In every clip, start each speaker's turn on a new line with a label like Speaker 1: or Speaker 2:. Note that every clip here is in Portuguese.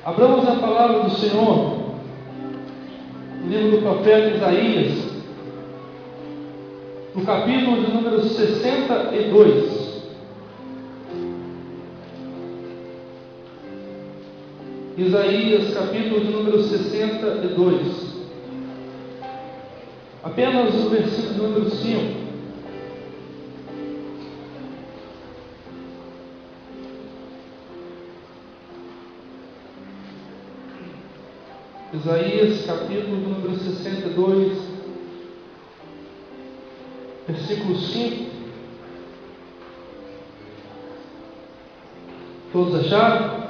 Speaker 1: Abramos a palavra do Senhor no livro do profeta Isaías, no capítulo de número 62. Isaías, capítulo de número 62. Apenas o versículo de número 5. Isaías, capítulo de número 62, versículo 5. Todos acharam?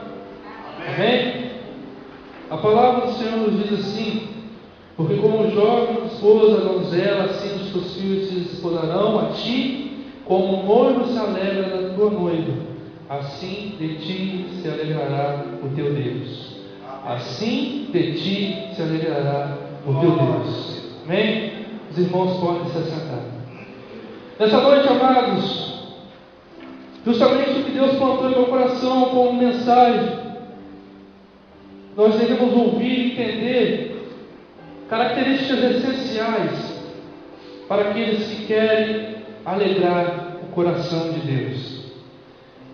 Speaker 1: Amém? A palavra do Senhor nos diz assim: porque como o jovem esposa a donzela, assim os teus filhos se esposarão a ti, como o noivo se alegra da tua noiva, assim de ti se alegrará o teu Deus. Assim de ti se alegrará o teu Deus. Amém? Os irmãos podem se assentar. Nessa noite, amados, justamente o que Deus plantou em meu coração como mensagem, nós devemos ouvir e entender características essenciais para aqueles que querem alegrar o coração de Deus.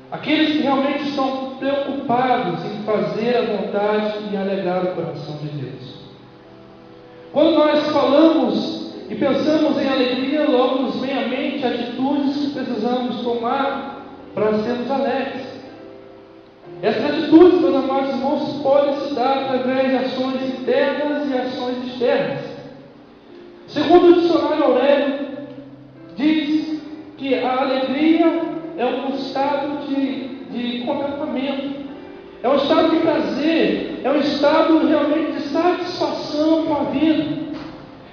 Speaker 1: Aqueles que realmente estão preocupados em fazer a vontade e alegrar o coração de Deus. Quando nós falamos e pensamos em alegria, logo nos vem à mente atitudes que precisamos tomar para sermos alegres. Essas atitudes, meus amados irmãos, podem se dar através de ações internas e ações externas. Segundo o dicionário Aurélio, diz que a alegria é um estado de contentamento, é um estado de prazer, é um estado realmente de satisfação com a vida.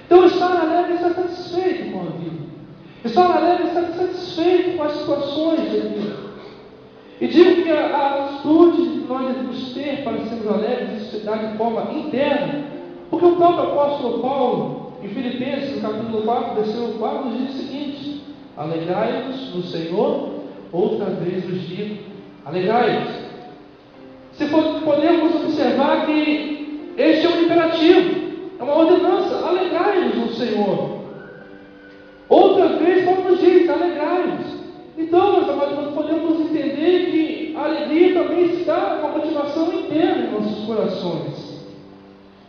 Speaker 1: Então, estar alegre é estar satisfeito com a vida. Estar alegre é estar satisfeito com as situações da vida. E digo que a atitude que nós devemos ter para sermos alegres, isso se dá de forma interna, porque o próprio apóstolo Paulo, em Filipenses, no capítulo 4, versículo 4, nos diz o seguinte: alegrai-vos no Senhor. Outra vez vos digo, alegrai-vos. Se podemos observar que este é um imperativo, é uma ordenança: alegrai-vos no Senhor. Outra vez Paulo nos diz, alegrai-vos. Então, meus amados, nós podemos entender que a alegria também está com a motivação interna em nossos corações.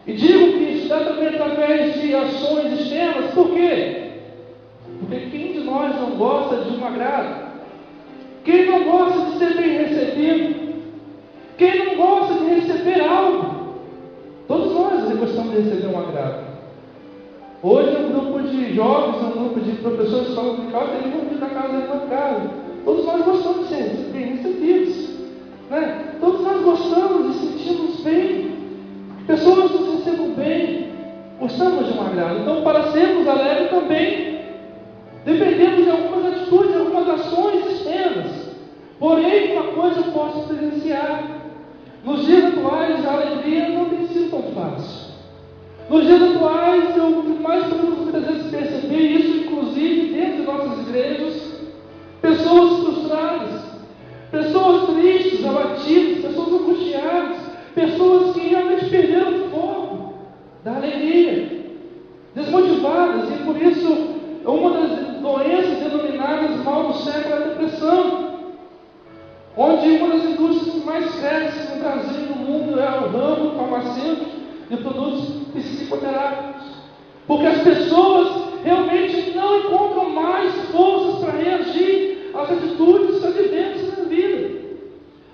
Speaker 1: E digo que isso está também através de ações externas. Por quê? Porque quem de nós não gosta de um agrado? Quem não gosta de ser bem recebido? Quem não gosta de receber algo? Todos nós gostamos de receber um agrado. Hoje um grupo de jovens, um grupo de professores de escola dominical tem que vir na casa da casa. Todos nós gostamos de ser bem recebidos, né? Todos nós gostamos de sentirmos bem. Pessoas nos recebam bem. Gostamos de um agrado. Então, para sermos alegres também dependemos de algumas atitudes, de algumas ações externas. Porém, uma coisa eu posso presenciar: nos dias atuais a alegria não tem sido tão fácil. Nos dias atuais, o que mais podemos muitas vezes perceber isso, inclusive dentro de nossas igrejas, pessoas frustradas, pessoas tristes, abatidas, pessoas angustiadas, pessoas que realmente perderam o foco da alegria, desmotivadas, e por isso uma das doenças denominadas mal do século é a depressão, onde uma das indústrias que mais cresce no Brasil e no mundo é o ramo farmacêutico de produtos psicoterápicos, porque as pessoas realmente não encontram mais forças para reagir às atitudes que estão vivendo na vida.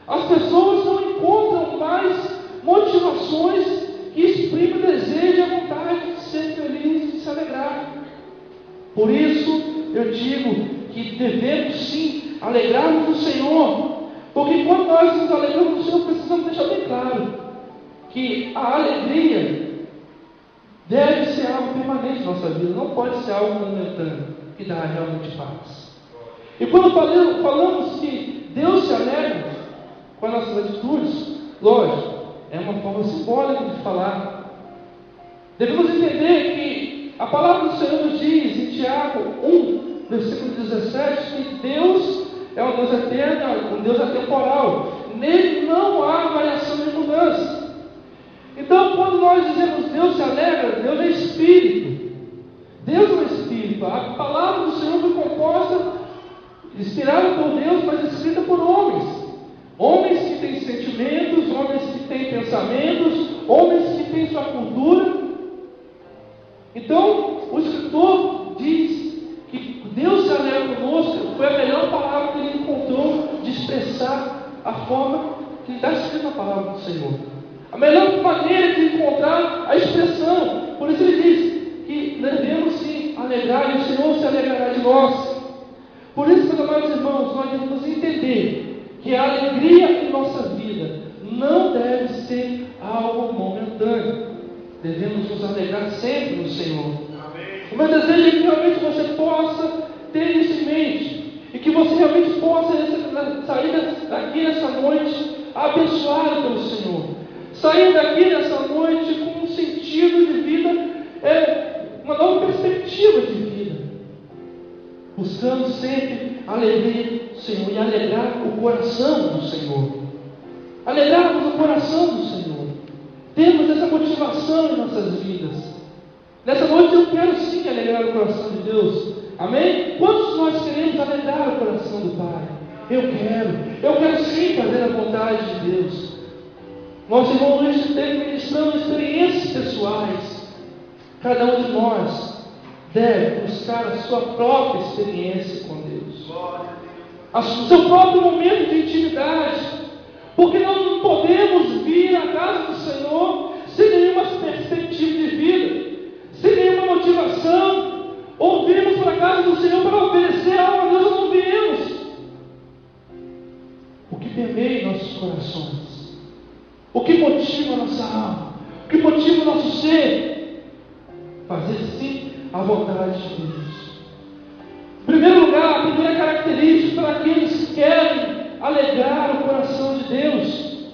Speaker 1: As pessoas não encontram mais motivações que exprimem o desejo e a vontade de ser feliz e de se alegrar. Por isso eu digo que devemos sim alegrarmos no Senhor, porque quando nós nos alegramos no Senhor, precisamos deixar bem claro que a alegria deve ser algo permanente na nossa vida, não pode ser algo momentâneo, que dá realmente paz. E quando falamos que Deus se alegra com as nossas atitudes, lógico, é uma forma simbólica de falar. Devemos entender que a palavra do Senhor nos diz em Tiago 1, versículo 17, que Deus é um Deus eterno, um Deus atemporal. Nele não há variação de mudança. nós dizemos Deus se alegra, Deus é Espírito. Deus é um Espírito. A palavra do Senhor foi composta, inspirada por Deus, mas escrita por homens. Homens que têm sentimentos, homens que têm pensamentos, homens que têm sua cultura. Então, o escritor diz que Deus se alegra conosco, foi a melhor palavra que ele encontrou de expressar a forma que está escrita na palavra do Senhor. A melhor maneira de encontrar a expressão. Por isso ele diz que devemos sim alegrar, e o Senhor se alegrará de nós. Por isso, meus amados irmãos, nós devemos entender que a alegria em nossa vida não deve ser algo momentâneo. Devemos nos alegrar sempre no Senhor. Amém. O meu desejo é que realmente você possa ter isso em mente, e que você realmente possa sair daqui nessa noite abençoado pelo Senhor. Sair daqui nessa noite com um sentido de vida, uma nova perspectiva de vida, buscando sempre a alegria do Senhor e alegrar o coração do Senhor. Alegrarmos o coração do Senhor. Temos essa motivação em nossas vidas. Nessa noite eu quero sim alegrar o coração de Deus. Amém? Quantos nós queremos alegrar o coração do Pai? Eu quero sim fazer a vontade de Deus. Nosso irmão Luiz esteve ministrando experiências pessoais. Cada um de nós deve buscar a sua própria experiência com Deus, o seu próprio momento de intimidade, porque nós não podemos vir à casa do Senhor sem nenhuma perspectiva de vida, sem nenhuma motivação, ou virmos para a casa do Senhor para oferecer algo a Deus, ou não viemos. O que permeia em nossos corações, o que motiva a nossa alma, o que motiva o nosso ser, fazer sim a vontade de Deus. Em primeiro lugar, a primeira característica para aqueles que querem alegrar o coração de Deus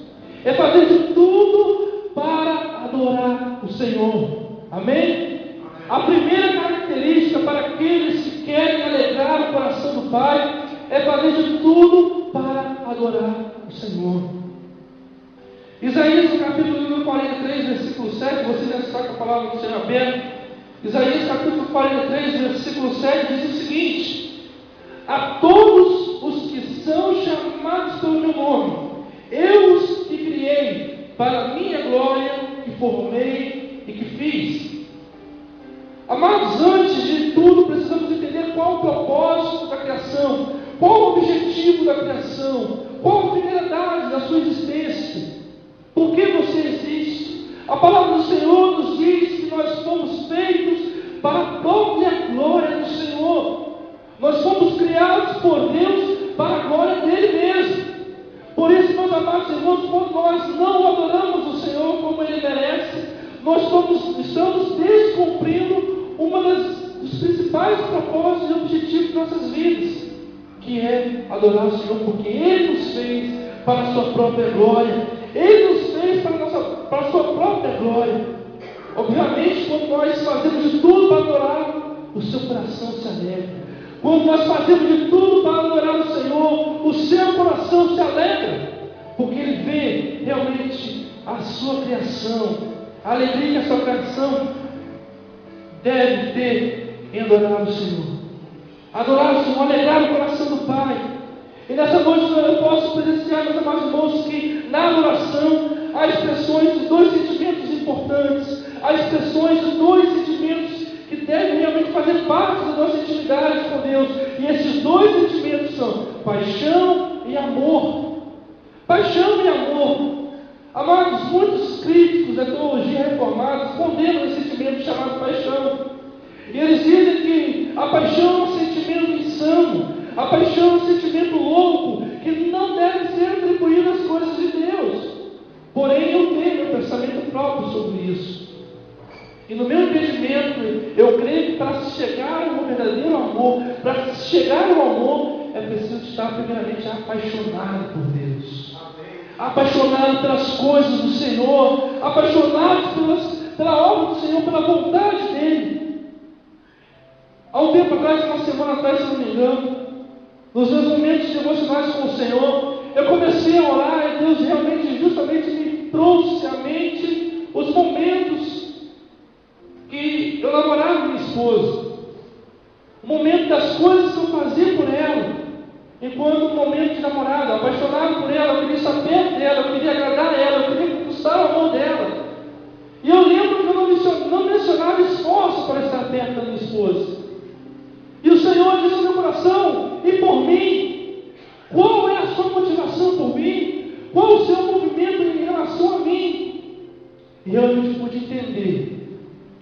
Speaker 1: é fazer de tudo para adorar o Senhor. Amém? A primeira característica para aqueles que querem alegrar o coração do Pai é fazer de tudo para adorar o Senhor. Isaías, no capítulo número 43, versículo 7, você já está com a palavra do Senhor aberta. Isaías, capítulo 43, versículo 7, diz o seguinte: a todos os que são chamados pelo meu nome, eu os que criei para a minha glória, que formei e que fiz. Amados, antes de tudo, precisamos entender qual o propósito da criação, qual o objetivo da criação, qual a finalidade da sua existência. Por que você existe? A palavra do Senhor nos diz que nós fomos feitos para a própria glória do Senhor. Nós fomos criados por Deus para a glória dele mesmo. Por isso, meus amados irmãos, quando nós não adoramos o Senhor como ele merece, nós estamos descumprindo dos principais propósitos e objetivos de nossas vidas, que é adorar o Senhor, porque ele nos fez para a sua própria glória. Ele nos fez para a sua própria glória. Obviamente, quando nós fazemos de tudo para adorar, o seu coração se alegra. Quando nós fazemos de tudo para adorar o Senhor, o seu coração se alegra, porque ele vê realmente a sua criação, a alegria que a sua criação deve ter em adorar o Senhor. Adorar o Senhor, alegrar o coração do Pai. E nessa noite eu posso presenciar, meus amados irmãos, que na adoração há expressões de dois sentimentos importantes, há expressões de dois sentimentos que devem realmente fazer parte da nossa intimidade com Deus. E esses dois sentimentos são paixão e amor. Paixão e amor. Amados, muitos críticos da teologia reformada condenam esse sentimento chamado paixão. E eles dizem que a paixão é um sentimento insano. A paixão é um sentimento louco que não deve ser atribuído às coisas de Deus. Porém, eu tenho meu pensamento próprio sobre isso. E no meu entendimento, eu creio que para se chegar ao verdadeiro amor, para se chegar ao amor, é preciso estar primeiramente apaixonado por Deus. Apaixonado pelas coisas do Senhor, apaixonado pela obra do Senhor, pela vontade dEle. Há um tempo atrás, uma semana atrás, se não me engano, nos meus momentos devocionais com o Senhor, eu comecei a orar e Deus realmente, justamente me trouxe à mente os momentos e realmente pude entender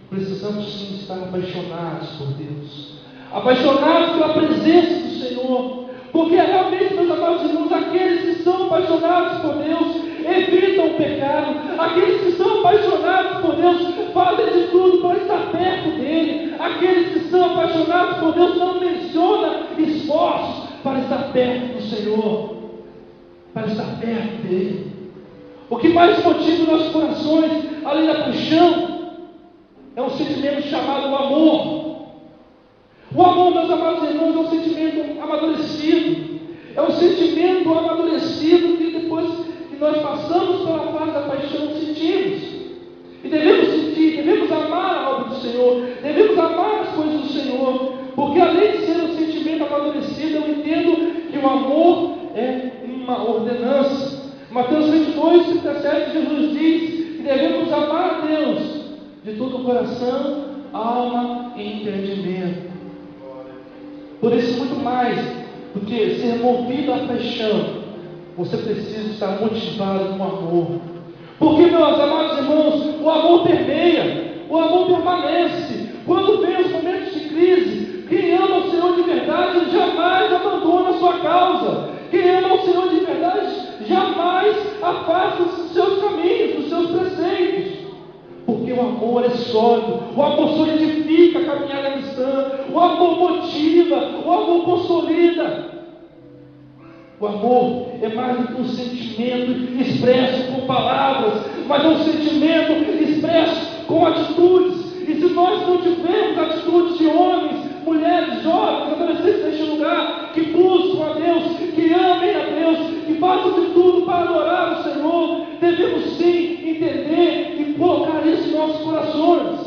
Speaker 1: que precisamos sim estar apaixonados por Deus, apaixonados pela presença do Senhor, porque realmente, meus amados irmãos, aqueles que são apaixonados por Deus evitam o pecado, aqueles que são apaixonados por Deus fazem de tudo para estar perto dele, aqueles que são apaixonados por Deus não mencionam esforços para estar perto do Senhor, para estar perto dele. O que mais motiva nossos corações, além da paixão, é um sentimento chamado amor. O amor, meus amados irmãos, é um sentimento amadurecido, é um sentimento amadurecido que depois que nós passamos pela fase da paixão, sentimos. E devemos sentir, devemos amar a obra do Senhor, devemos amar as coisas do Senhor, porque além de ser um sentimento amadurecido, eu entendo que o amor é uma ordenança. Mateus 22, 37, Jesus diz que devemos amar a Deus de todo o coração, alma e entendimento. Por isso, muito mais do que ser movido à paixão, você precisa estar motivado no amor. Porque, meus amados irmãos, o amor permeia, o amor permanece. Quando vem os momentos de crise, quem ama o Senhor de verdade jamais abandona a sua causa. Quem ama o Senhor de verdade jamais afasta dos seus caminhos, dos seus preceitos. Porque o amor é sólido, o amor solidifica a caminhada cristã, o amor motiva, o amor consolida. O amor é mais do que um sentimento expresso com palavras, mas é um sentimento expresso com atitudes. E se nós não tivermos atitudes de homens, mulheres, jovens, adolescentes neste lugar, que buscam a Deus, que amem a Deus, que façam de tudo para adorar o Senhor, devemos sim entender e colocar isso em nossos corações.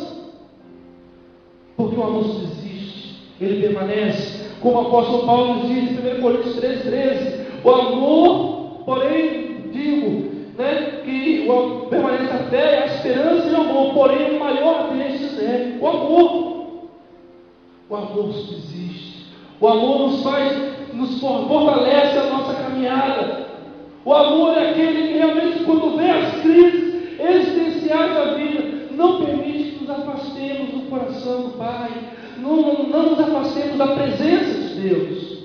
Speaker 1: Porque o amor subsiste, ele permanece. Como o apóstolo Paulo nos diz em 1 Coríntios 13, o amor, porém, digo, que o permanece a fé, a esperança e o amor, porém o maior destes é o amor. O amor subsiste, o amor nos fortalece a nossa caminhada. O amor é aquele que realmente, quando vem as crises existenciais da vida, não permite que nos afastemos do coração do Pai, não nos afastemos da presença de Deus.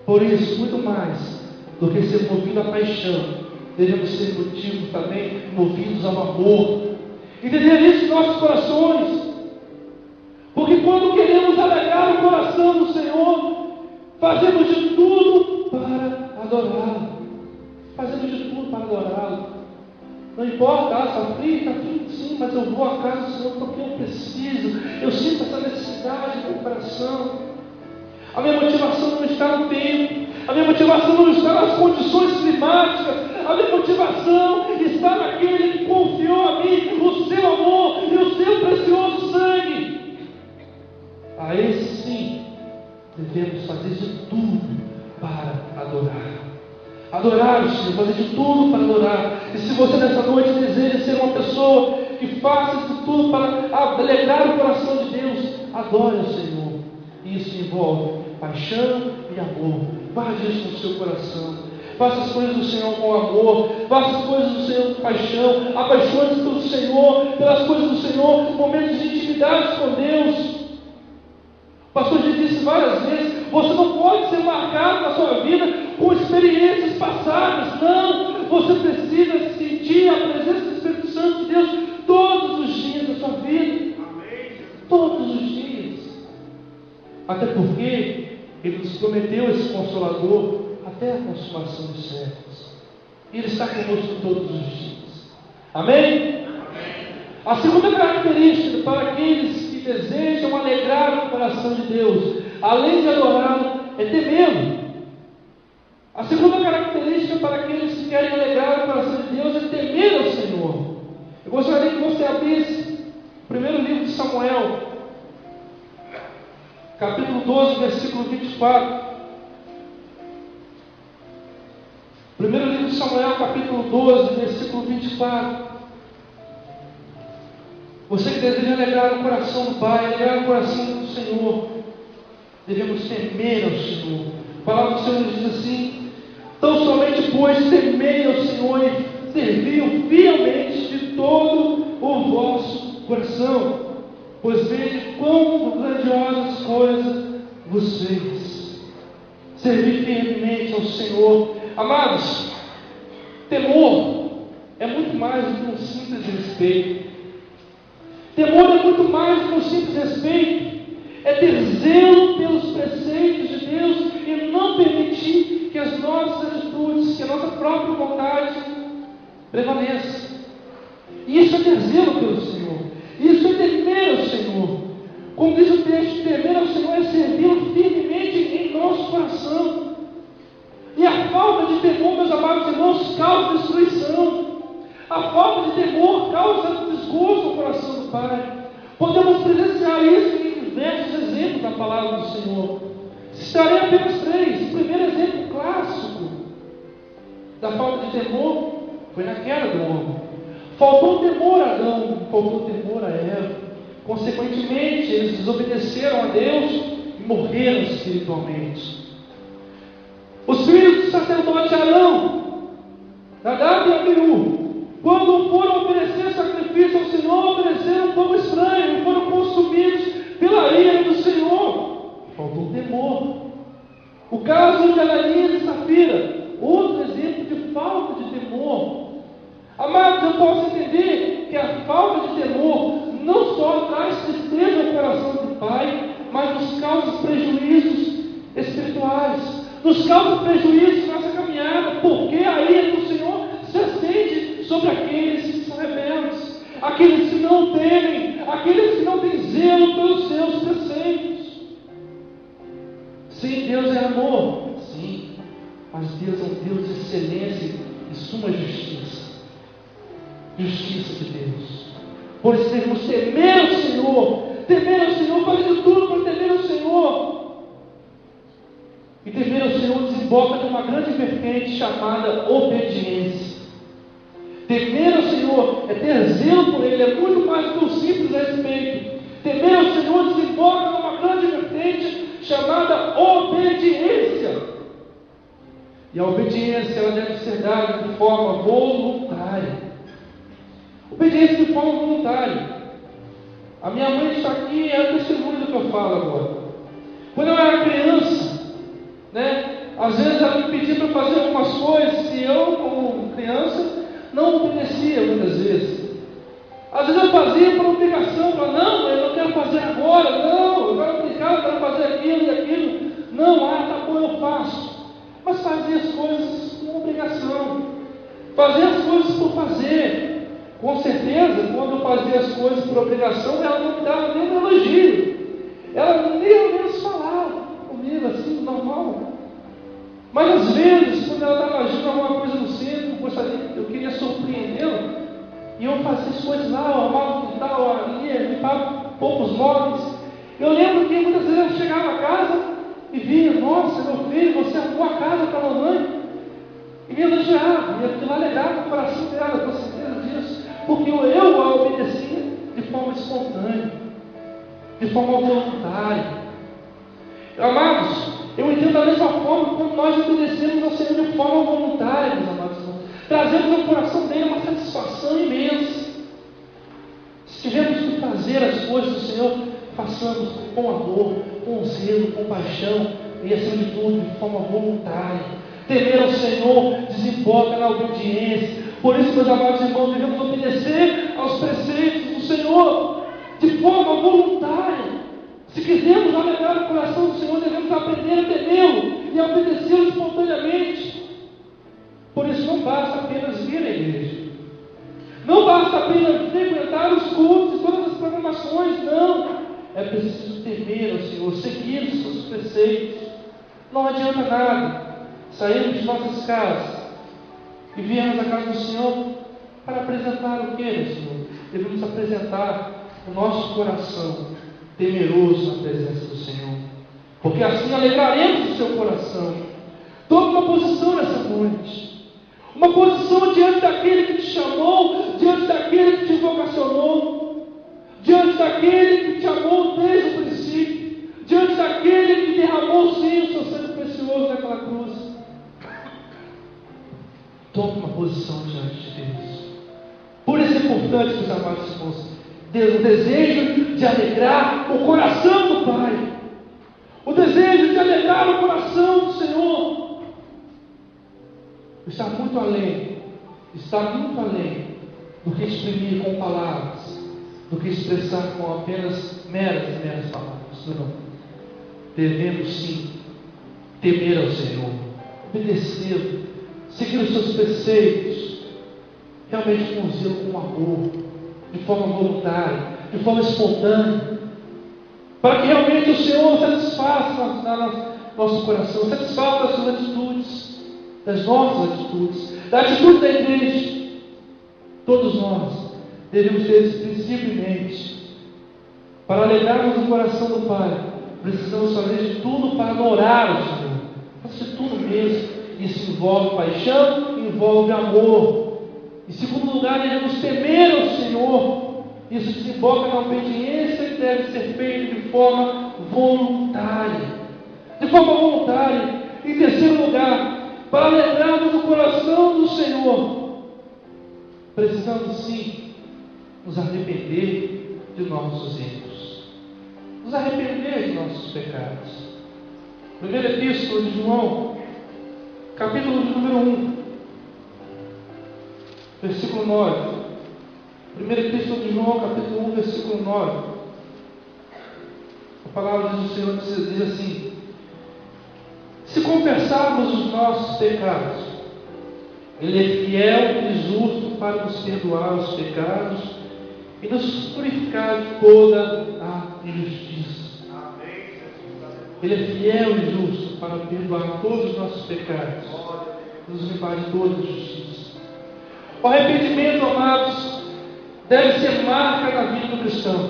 Speaker 1: Por isso, muito mais do que ser movido à paixão, devemos ser motivos também movidos ao amor. Entender isso em nossos corações. Porque quando queremos alegrar o coração do Senhor, fazemos de tudo para adorá-lo. Fazemos de tudo para adorá-lo. Não importa, está frio, sim, mas eu vou à casa do Senhor porque eu preciso. Eu sinto essa necessidade no meu coração. A minha motivação não está no tempo. A minha motivação não está nas condições climáticas. A minha motivação está naquele que confiou a mim o seu amor e o seu precioso sangue. A esse sim, devemos fazer de tudo para adorar. Adorar o Senhor, fazer de tudo para adorar. E se você nessa noite deseja ser uma pessoa que faça de tudo para alegrar o coração de Deus, adore o Senhor. Isso envolve paixão e amor. Guarde isso no seu coração. Faça as coisas do Senhor com amor. Faça as coisas do Senhor com paixão. Apaixone-se pelo Senhor, pelas coisas do Senhor, momentos de intimidade com Deus. O pastor já disse várias vezes, você não pode ser marcado na sua vida com experiências passadas. Não, você precisa sentir a presença do Espírito Santo de Deus todos os dias da sua vida. Todos os dias. Até porque Ele nos prometeu esse Consolador até a consumação dos séculos. E Ele está conosco todos os dias. Amém? A segunda característica para aqueles que desejam alegrar o coração de Deus, além de adorá-lo, é temê-lo. A segunda característica para aqueles que querem alegrar o coração de Deus é temer ao Senhor. Eu gostaria que você abrisse o primeiro livro de Samuel, capítulo 12, versículo 24. Primeiro livro de Samuel, capítulo 12, versículo 24. Você que deseja alegrar o coração do Pai, alegrar o coração do Senhor, devemos temer ao Senhor. A palavra do Senhor diz assim: tão somente, pois, temei ao Senhor e servi-o fielmente de todo pois vejo quão grandiosas coisas vos fez. Servir firmemente ao Senhor. Amados, temor é muito mais do que um simples respeito. Temor é muito mais do que um simples respeito. É ter zelo pelos preceitos de Deus e não permitir que as nossas atitudes, que a nossa própria vontade prevaleça. E isso é ter zelo pelo Senhor. Isso é temer ao Senhor. Como diz o texto, temer ao Senhor é servi-lo firmemente em nosso coração. E a falta de temor, meus amados irmãos, causa destruição. A falta de temor causa desgosto no coração do Pai. Podemos presenciar isso em diversos exemplos da palavra do Senhor. Citarei apenas 3. O primeiro exemplo clássico da falta de temor foi na queda do homem. Faltou temor a Adão, faltou temor a Eva. Consequentemente, eles desobedeceram a Deus e morreram espiritualmente. Os filhos do sacerdote Arão, Nadab e Abiú, quando foram oferecer sacrifício ao Senhor, ofereceram um fogo estranho e foram consumidos pela ira do Senhor. Faltou temor. O caso de Ananias e Safira, outro exemplo de falta de temor. Amados, eu posso entender que a falta de temor não só traz tristeza ao coração do Pai, mas nos causa prejuízos espirituais, nos causa prejuízos na nossa caminhada, porque a ira do Senhor se acende sobre aqueles que são rebeldes, aqueles que não temem, aqueles que não têm zelo pelos seus preceitos. Sim, Deus é amor, sim, mas Deus é um Deus de excelência e suma justiça. Justiça de Deus. Por isso devemos temer ao Senhor, fazer de tudo para temer ao Senhor. E temer ao Senhor desemboca de uma grande vertente chamada obediência. Temer ao Senhor é ter zelo por Ele, é muito mais do que um simples respeito. Temer ao Senhor desemboca de uma grande vertente chamada obediência. E a obediência ela deve ser dada de forma voluntária. Obediência de forma voluntária. A minha mãe está aqui e é o testemunho do que eu falo agora. Quando eu era criança, às vezes ela me pedia para fazer algumas coisas e eu, como criança, não obedecia muitas vezes. Às vezes eu fazia por obrigação, não, eu não quero fazer agora, não, eu quero brincar, eu quero fazer aquilo e aquilo. Não, tá bom, eu faço. Mas fazia as coisas com obrigação. Fazia as coisas por fazer. Com certeza, quando eu fazia as coisas por obrigação, ela não me dava nem um elogio. Ela nem ao menos falava comigo, assim, normal. Mas às vezes, quando ela estava agindo alguma coisa no centro, eu queria surpreendê-la, e eu fazia as coisas lá, eu arrumava o quintal, limpava poucos móveis. Eu lembro que muitas vezes eu chegava a casa e via, nossa, meu filho, você arrumou a casa para a mamãe. E me elogiava, e aquilo alegrava o coração dela, com certeza disso. Porque eu a obedecia de forma espontânea, de forma voluntária. Amados, eu entendo da mesma forma como nós obedecemos ao Senhor de forma voluntária, meus amados irmãos. Trazemos ao coração dele uma satisfação imensa. Se tivermos que fazer as coisas do Senhor, façamos com amor, com zelo, com paixão e, acima de tudo, de forma voluntária. Temer ao Senhor desemboca na obediência. Por isso, meus amados irmãos, devemos obedecer aos preceitos do Senhor de forma voluntária. Se quisermos alegrar o coração do Senhor, devemos aprender a temê-lo e a obedecê-lo espontaneamente. Por isso, não basta apenas vir à igreja. Não basta apenas frequentar os cultos e todas as programações. Não. É preciso temer ao Senhor, seguir os seus preceitos. Não adianta nada sairmos de nossas casas e viemos à casa do Senhor para apresentar o que, Senhor? Devemos apresentar o nosso coração temeroso na presença do Senhor, porque assim alegraremos o seu coração. Tome uma posição nessa noite, uma posição diante daquele que te chamou, diante daquele que te vocacionou, diante daquele que te amou desde o princípio, diante daquele que derramou sim o seu sangue precioso naquela cruz. Tome uma posição diante de Deus. Por isso é importante, meus amados irmãos, O desejo de alegrar o coração do Pai. O desejo de alegrar o coração do Senhor. Está muito além do que exprimir com palavras, do que expressar com apenas meras palavras. Não. Devemos sim temer ao Senhor, obedecê-lo, seguir os seus preceitos, realmente com zelo, com amor, de forma voluntária, de forma espontânea, para que realmente o Senhor satisfaça nosso coração, satisfaça as suas atitudes, das nossas atitudes, da atitude da igreja. Todos nós devemos ter esse princípio em mente. Para alegrarmos o coração do Pai, precisamos fazer de tudo para adorar o Senhor. Fazer de tudo mesmo. Isso envolve paixão, envolve amor. Em segundo lugar, devemos temer ao Senhor. Isso desemboca na obediência que deve ser feita de forma voluntária. De forma voluntária. Em terceiro lugar, para alegrarmos o coração do Senhor, precisamos sim nos arrepender de nossos erros, nos arrepender de nossos pecados. Primeira epístola de João, capítulo de número 1, versículo 9. Primeira epístola de João, capítulo 1, versículo 9. A palavra do Senhor diz assim: se confessarmos os nossos pecados, Ele é fiel e justo para nos perdoar os pecados e nos purificar de toda a injustiça. Ele é fiel e justo para perdoar todos os nossos pecados, nos limpar de toda a injustiça. O arrependimento, amados, deve ser marca na vida do cristão.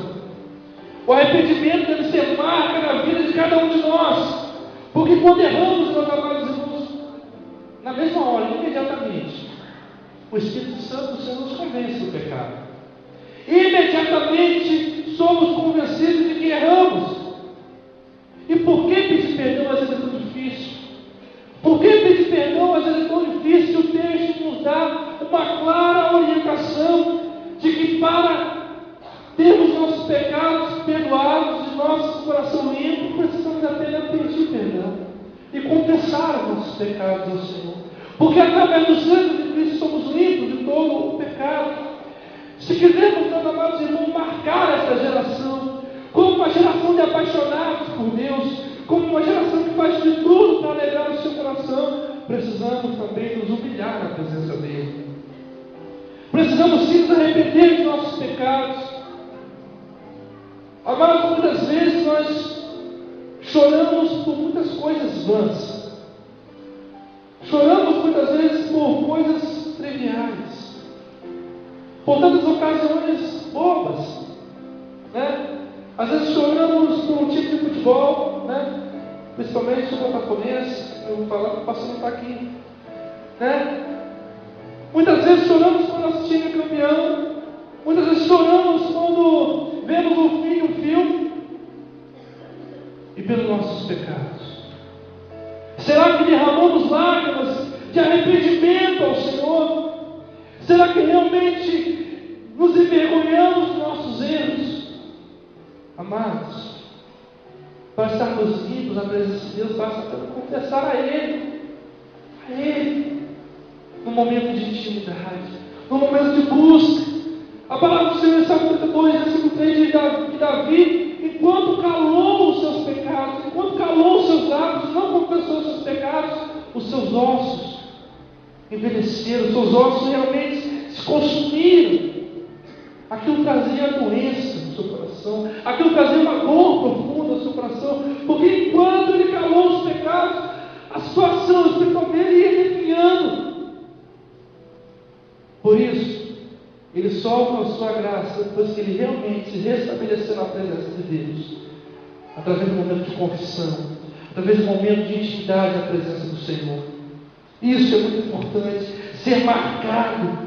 Speaker 1: O arrependimento deve ser marca na vida de cada um de nós. Porque quando erramos, meus amados irmãos, na mesma hora, imediatamente, o Espírito Santo do Senhor nos convence do pecado. Imediatamente somos convencidos de que erramos. E por que pedir perdão às vezes é tão difícil? Por que pedir perdão às vezes é tão difícil? O texto nos dá uma clara orientação de que para termos nossos pecados perdoados, de nosso coração limpo, precisamos apenas pedir perdão e confessar os nossos pecados ao Senhor. Porque através do sangue de Cristo somos limpos de todo o pecado. Se quisermos, meus amados irmãos, marcar esta geração como uma geração de apaixonados por Deus, como uma geração que faz de tudo para alegrar o seu coração, precisamos também nos humilhar na presença dEle. Precisamos sim nos arrepender de nossos pecados. Amados, muitas vezes nós choramos por muitas coisas vãs. Choramos muitas vezes por coisas triviais, por tantas ocasiões bobas, né? Às vezes choramos por um time de futebol, né? Principalmente o botafoguense. Eu vou falar que o pastor não está aqui, né? Muitas vezes choramos quando nosso time é campeão. Muitas vezes choramos quando vemos um filme e pelos nossos pecados. Será que derramamos lágrimas de arrependimento ao Senhor? Será que realmente nos envergonhamos dos nossos erros? Amados, para estarmos limpos na presença de Deus, basta confessar a Ele, no momento de intimidade, no momento de busca. A palavra do Senhor em Salmo 32, versículo 3 diz que Davi, enquanto calou os seus pecados, enquanto calou os seus lábios, não confessou os seus pecados, os seus ossos envelheceram, os seus ossos realmente se consumiram. Aquilo trazia doença no seu coração, aquilo trazia uma dor profunda no seu coração, porque enquanto ele calou os pecados, a situação espiritual dele ia definhando. Por isso, ele só alcançou a graça depois que ele realmente se restabeleceu na presença de Deus, através do momento de confissão, através do momento de intimidade na presença do Senhor. Isso é muito importante, ser marcado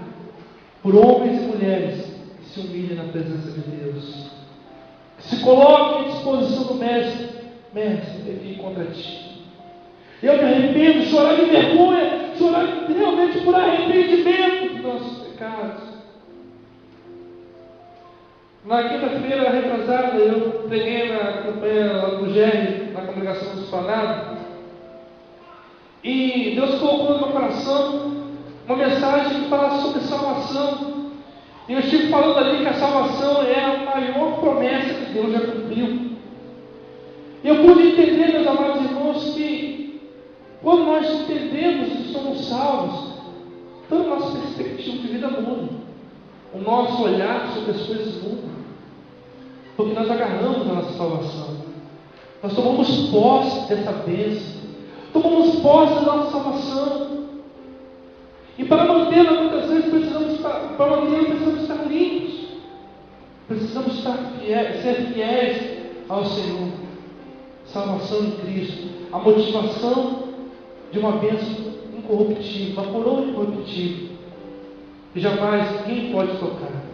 Speaker 1: por homens e mulheres que se humilhem na presença de Deus, que se coloquem à disposição do Mestre. Mestre, eu pequei contra ti, eu me arrependo, chorar de vergonha, chorar realmente por arrependimento dos nossos pecados. Na quinta-feira retrasada, eu preguei na campanha lá do GR, na congregação do Esplanado, e Deus colocou no meu coração uma mensagem que fala sobre salvação. E eu estive falando ali que a salvação é a maior promessa que Deus já cumpriu. E eu pude entender, meus amados irmãos, que quando nós entendemos que somos salvos, toda a nossa perspectiva de vida muda. O nosso olhar sobre as coisas muda. Porque nós agarramos a nossa salvação. Nós tomamos posse dessa bênção. Tomamos posse da nossa salvação. E para mantê-la, muitas vezes, precisamos estar limpos. Precisamos ser fiéis ao Senhor. Salvação em Cristo. A motivação de uma bênção incorruptível, uma coroa incorruptível. E jamais ninguém pode tocar.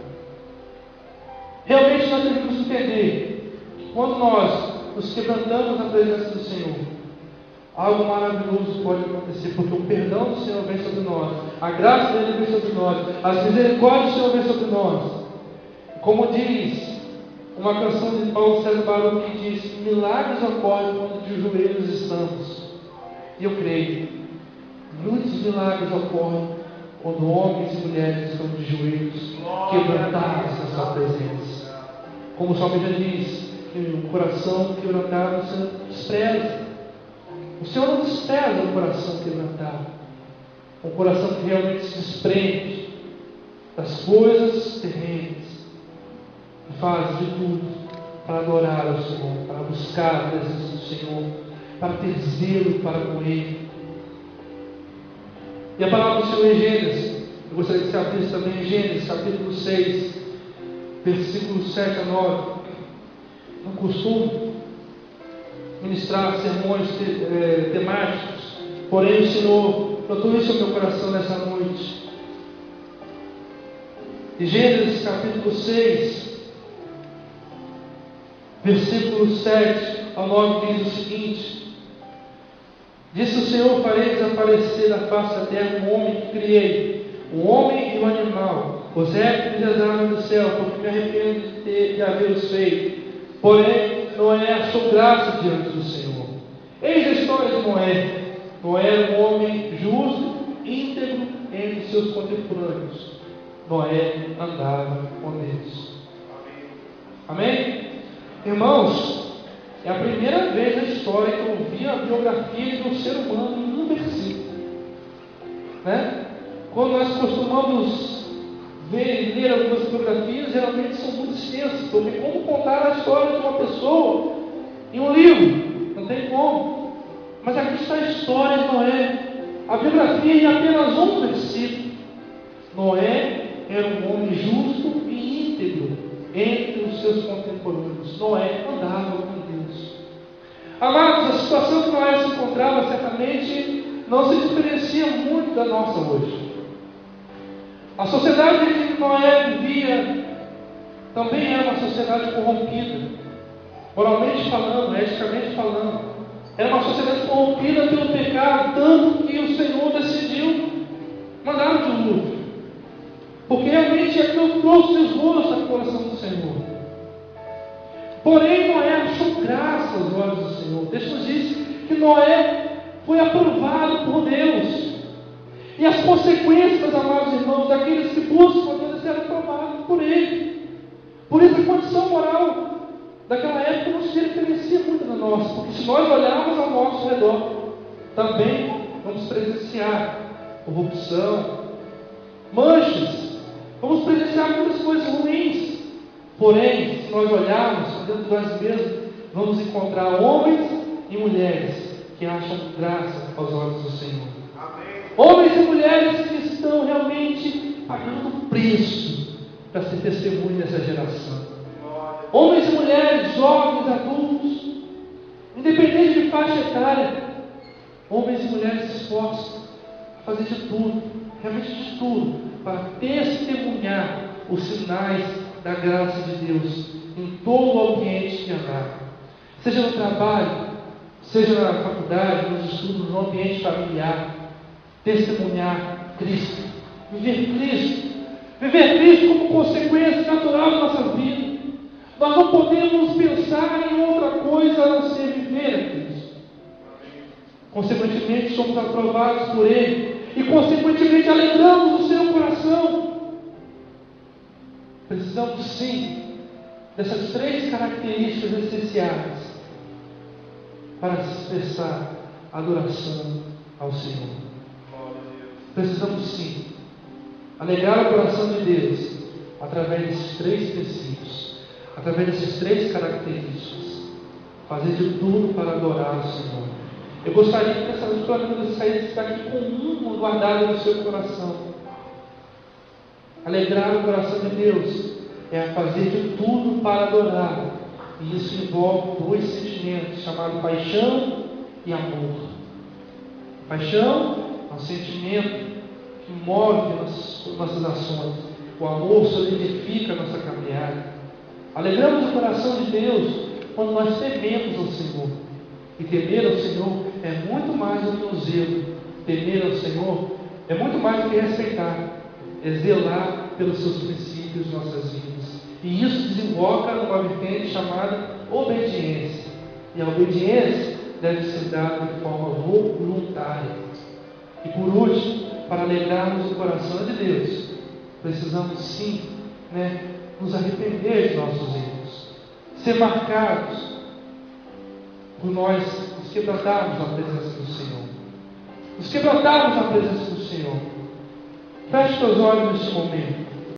Speaker 1: Realmente nós devemos entender que quando nós nos quebrantamos na presença do Senhor, algo maravilhoso pode acontecer, porque o perdão do Senhor vem sobre nós, a graça dele vem sobre nós, as misericórdias do Senhor vem sobre nós. Como diz uma canção de Paulo César Baruch, que diz: milagres ocorrem quando de joelhos estamos. E eu creio, muitos milagres ocorrem quando homens e mulheres estão de joelhos, quebrantados na sua presença. Como o salmista diz, que o coração quebrantado o Senhor despreza. O Senhor não despreza um coração quebrantado, um coração que realmente se desprende das coisas terrenas e faz de tudo para adorar ao Senhor, para buscar a presença do Senhor, para ter zelo para com Ele. E a palavra do Senhor em Gênesis, eu gostaria que você abrisse também em Gênesis, capítulo 6, versículos 7 a 9. Não costumo ministrar sermões temáticos, porém o Senhor botou isso no meu coração nessa noite. Em Gênesis capítulo 6, versículos 7 ao 9 diz o seguinte: disse o Senhor: farei desaparecer da face da terra um homem que criei, o homem e o animal, os répteis e as aves do céu, porque me arrependo de havê-los feito. Porém, Noé achou graça diante do Senhor. Eis a história de Noé. Noé era um homem justo, íntegro entre seus contemporâneos. Noé andava com Deus. Amém? Irmãos, é a primeira vez na história que eu ouvi a biografia de um ser humano em um versículo. Né? Quando nós costumamos ver e ler algumas biografias, geralmente são muito extensas, porque como contar a história de uma pessoa em um livro? Não tem como. Mas aqui está a história de Noé. A biografia em apenas um versículo. Noé era um homem justo e íntegro entre os seus contemporâneos. Noé andava com Deus. Amados, a situação que Noé se encontrava certamente não se diferencia muito da nossa hoje. A sociedade em que Noé vivia também era uma sociedade corrompida, moralmente falando, eticamente falando. Era uma sociedade corrompida pelo pecado, tanto que o Senhor decidiu mandar o dilúvio, porque realmente aquilo trouxe desgosto ao coração do Senhor. Porém, Noé achou graça aos olhos do Senhor. Deus nos diz que Noé foi aprovado por Deus. E as consequências, amados irmãos, daqueles que buscam a Deus eram aprovadas por Ele. Por isso a condição moral daquela época não se diferencia muito da nossa, porque se nós olharmos ao nosso redor, também vamos presenciar corrupção, manchas, vamos presenciar muitas coisas ruins. Porém, se nós olharmos dentro de nós mesmos, vamos encontrar homens e mulheres que acham graça aos olhos do Senhor. Homens e mulheres que estão realmente pagando preço para ser testemunho dessa geração. Homens e mulheres, jovens, adultos, independente de faixa etária, homens e mulheres se esforçam a fazer de tudo, realmente de tudo, para testemunhar os sinais da graça de Deus em todo o ambiente que andar. Seja no trabalho, seja na faculdade, nos estudos, no ambiente familiar. Testemunhar Cristo, viver Cristo como consequência natural da nossa vida. Nós não podemos pensar em outra coisa a não ser viver a Cristo. Consequentemente, somos aprovados por Ele. E, consequentemente, alegramos o seu coração. Precisamos, sim, dessas 3 características essenciais para expressar adoração ao Senhor. Precisamos, sim, alegrar o coração de Deus através desses 3 princípios, através dessas 3 características. Fazer de tudo para adorar o Senhor. Eu gostaria que essa noite você saísse daqui com um guardado no seu coração. Alegrar o coração de Deus é fazer de tudo para adorar. E isso envolve 2 sentimentos, chamados paixão e amor. Paixão é um sentimento que move nossas ações. O amor solidifica a nossa caminhada. Alegramos o coração de Deus quando nós tememos ao Senhor. E temer ao Senhor é muito mais do que um zelo. Temer ao Senhor é muito mais do que respeitar. É zelar pelos seus princípios em nossas vidas. E isso desemboca numa vertente chamada obediência. E a obediência deve ser dada de forma voluntária. E por último, para alegrarmos o coração de Deus, precisamos sim, nos arrepender de nossos erros. Ser marcados por nós nos quebrantarmos na presença do Senhor. Nos quebrantarmos na presença do Senhor. Feche teus olhos neste momento.